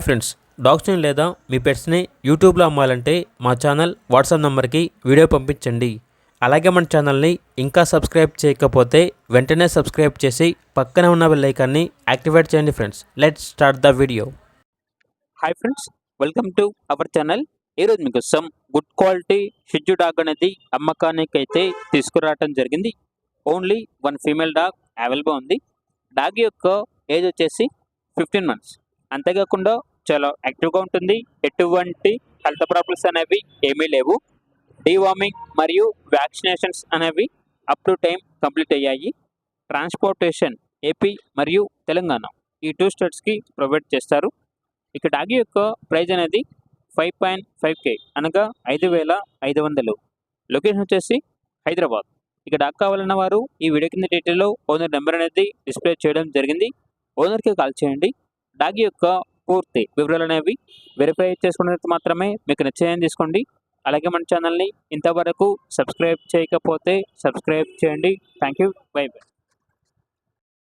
Friends, డాగ్స్ని లేదా మీ పెట్స్ని యూట్యూబ్లో అమ్మాలంటే మా ఛానల్ వాట్సాప్ నెంబర్కి వీడియో పంపించండి. అలాగే మన ఛానల్ని ఇంకా సబ్స్క్రైబ్ చేయకపోతే వెంటనే సబ్స్క్రైబ్ చేసి పక్కన ఉన్న బెల్ ఐకాన్ని యాక్టివేట్ చేయండి. Friends, let's start the video. Hi friends, welcome to our channel. ఈరోజు మీకోసం గుడ్ క్వాలిటీ షిట్జు డాగ్ అనేది అమ్మకానికి అయితే తీసుకురావడం జరిగింది. Only one female dog available ఉంది. డాగ్ యొక్క ఏజ్ వచ్చేసి 15 months. అంతేకాకుండా చాలా యాక్టివ్గా ఉంటుంది. ఎటువంటి హెల్త్ ప్రాబ్లమ్స్ అనేవి ఏమీ లేవు. డీవార్మింగ్ మరియు వ్యాక్సినేషన్స్ అనేవి అప్ టు టైం కంప్లీట్ అయ్యాయి. ట్రాన్స్పోర్టేషన్ ఏపీ మరియు తెలంగాణ ఈ 2 స్టేట్స్కి ప్రొవైడ్ చేస్తారు. ఇక డాగ్ యొక్క ప్రైజ్ అనేది 5.5K అనగా 5,500. లొకేషన్ వచ్చేసి హైదరాబాద్. ఇక డాగ్ కావాలన్న వారు ఈ వీడియో కింద డీటెయిల్లో ఓనర్ నెంబర్ అనేది డిస్ప్లే చేయడం జరిగింది. ఓనర్కి కాల్ చేయండి. డాగ్ యొక్క పూర్తి వివరాలు అనేవి వెరిఫై చేసుకున్నట్టు మాత్రమే మీకు నిశ్చయం తీసుకోండి. అలాగే మన ఛానల్ని ఇంతవరకు సబ్స్క్రైబ్ చేయకపోతే సబ్స్క్రైబ్ చేయండి. Thank you. By by.